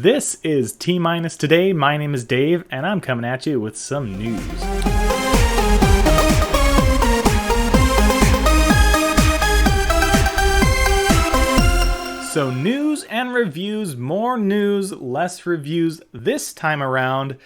This is T-Minus Today. My name is Dave, and I'm coming at you with some news. So news and reviews, more news, less reviews this time around.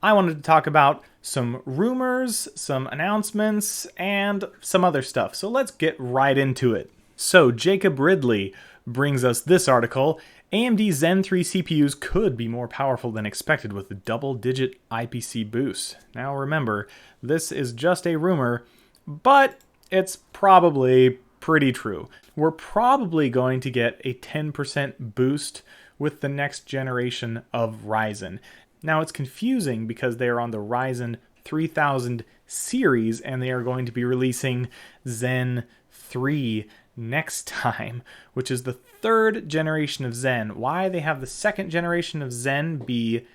I wanted to talk about some rumors, some announcements, and some other stuff. So let's get right into it. So Jacob Ridley brings us this article. AMD Zen 3 CPUs could be more powerful than expected with a double-digit IPC boost. Now remember, this is just a rumor, but it's probably pretty true. We're probably going to get a 10% boost with the next generation of Ryzen. Now it's confusing because they are on the Ryzen 3000 series and they are going to be releasing Zen 3 next time, which is the third generation of Zen. Why they have the second generation of Zen be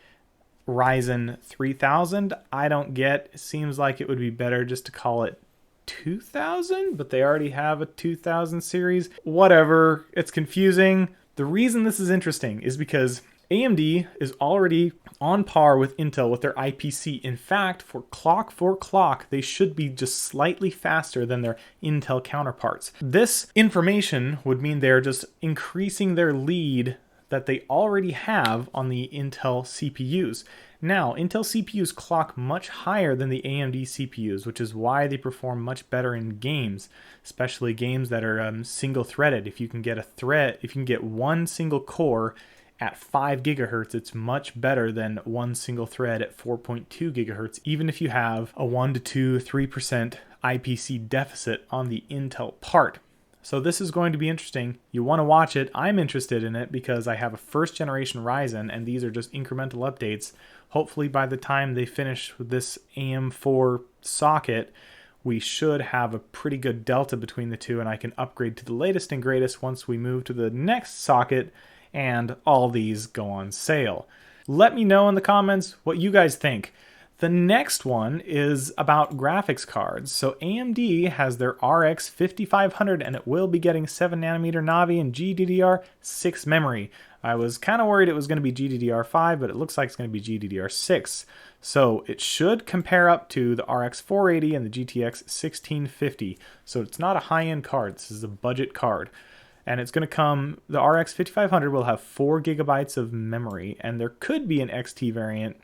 Ryzen 3000, I don't get. It seems like it would be better just to call it 2000, but they already have a 2000 series. Whatever, it's confusing. The reason this is interesting is because AMD is already on par with Intel with their IPC. In fact, for clock, they should be just slightly faster than their Intel counterparts. This information would mean they're just increasing their lead that they already have on the Intel CPUs. Now, Intel CPUs clock much higher than the AMD CPUs, which is why they perform much better in games, especially games that are single-threaded. If you can get one single core at 5 gigahertz, it's much better than one single thread at 4.2 gigahertz, even if you have a 1 to 2, 3% IPC deficit on the Intel part. So this is going to be interesting. You want to watch it. I'm interested in it because I have a first generation Ryzen and these are just incremental updates. Hopefully by the time they finish with this AM4 socket, we should have a pretty good delta between the two and I can upgrade to the latest and greatest once we move to the next socket and all these go on sale. Let me know in the comments what you guys think. The next one is about graphics cards. So AMD has their RX 5500 and it will be getting 7nm Navi and GDDR6 memory. I was kind of worried it was going to be GDDR5, but it looks like it's going to be GDDR6. So it should compare up to the RX 480 and the GTX 1650. So it's not a high-end card. This is a budget card. And it's going to come, the RX 5500 will have 4 gigabytes of memory, and there could be an XT variant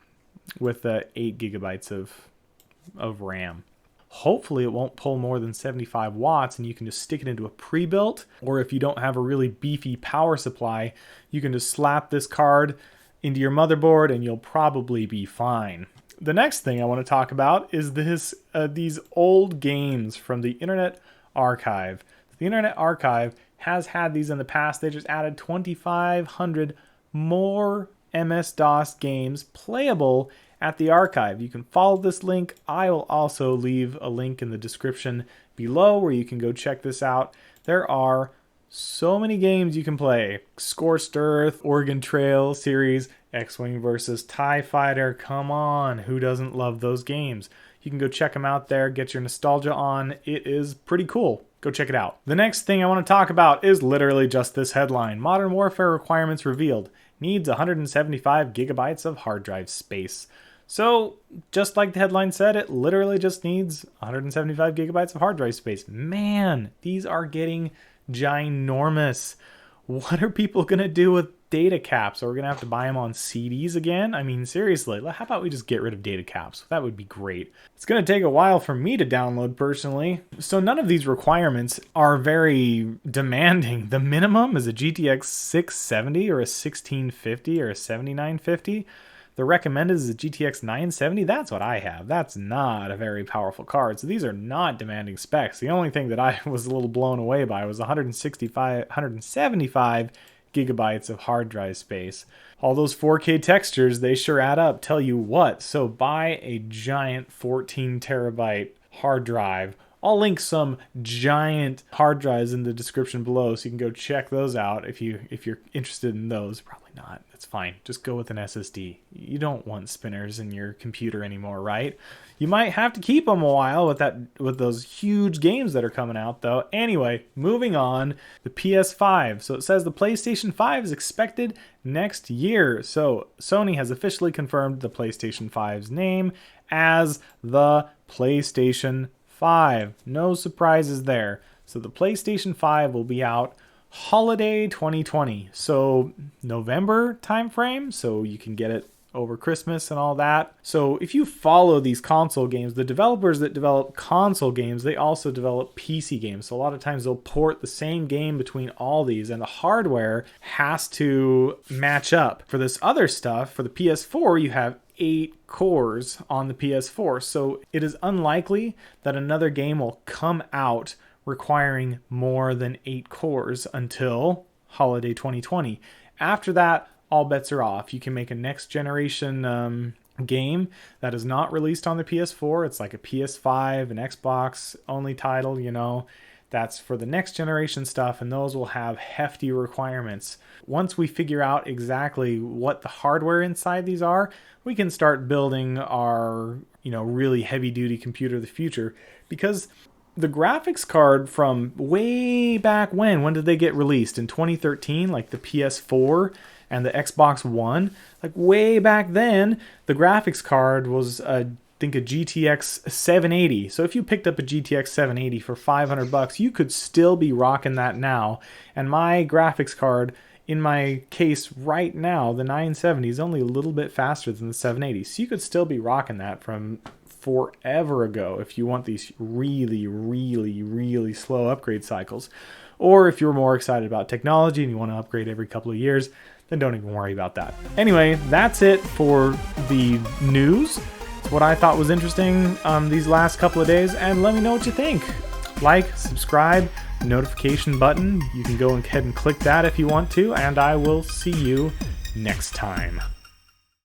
with 8 gigabytes of RAM. Hopefully it won't pull more than 75 watts and you can just stick it into a pre-built, or if you don't have a really beefy power supply, you can just slap this card into your motherboard and you'll probably be fine. The next thing I want to talk about is these old games from the Internet Archive. The Internet Archive has had these in the past. They just added 2,500 more MS-DOS games playable at the archive. You can follow this link. I will also leave a link in the description below where you can go check this out. There are so many games you can play. Scorched Earth, Oregon Trail series, X-Wing versus TIE Fighter. Come on, who doesn't love those games? You can go check them out there, get your nostalgia on. It is pretty cool. Go check it out. The next thing I want to talk about is literally just this headline. Modern Warfare requirements revealed. Needs 175 gigabytes of hard drive space. So, just like the headline said, it literally just needs 175 gigabytes of hard drive space. Man, these are getting ginormous. What are people going to do with data caps? Are we going to have to buy them on CDs again? I mean, seriously, how about we just get rid of data caps? That would be great. It's going to take a while for me to download personally. So none of these requirements are very demanding. The minimum is a GTX 670 or a 1650 or a 7950. The recommended is a GTX 970. That's what I have. That's not a very powerful card. So these are not demanding specs. The only thing that I was a little blown away by was 175 gigabytes of hard drive space. All those 4K textures, they sure add up. Tell you what. So buy a giant 14 terabyte hard drive. I'll link some giant hard drives in the description below so you can go check those out if you're interested in those. Probably not. That's fine. Just go with an SSD. You don't want spinners in your computer anymore, right? You might have to keep them a while with those huge games that are coming out, though. Anyway, moving on, the PS5. So it says the PlayStation 5 is expected next year. So Sony has officially confirmed the PlayStation 5's name as the PlayStation 5. No surprises there. So the PlayStation 5 will be out holiday 2020, so November timeframe, so you can get it over Christmas and all that. So if you follow these console games, the developers that develop console games, they also develop PC games. So a lot of times they'll port the same game between all these, and the hardware has to match up. For this other stuff, for the PS4, you have 8 cores on the PS4, so it is unlikely that another game will come out requiring more than 8 cores until holiday 2020. After that, all bets are off. You can make a next generation game that is not released on the PS4. It's like a PS5, an Xbox only title, you know. That's for the next generation stuff, and those will have hefty requirements. Once we figure out exactly what the hardware inside these are, we can start building our, really heavy duty computer of the future, because the graphics card from way back when did they get released? In 2013, like the PS4 and the Xbox One? Like way back then, the graphics card was, I think, a GTX 780. So if you picked up a GTX 780 for $500, you could still be rocking that now. And my graphics card, in my case right now, the 970 is only a little bit faster than the 780. So you could still be rocking that from forever ago if you want these really, really, really slow upgrade cycles. Or if you're more excited about technology and you want to upgrade every couple of years, then don't even worry about that. Anyway, that's it for the news. It's what I thought was interesting these last couple of days, and let me know what you think. Like, subscribe, notification button. You can go ahead and click that if you want to, and I will see you next time.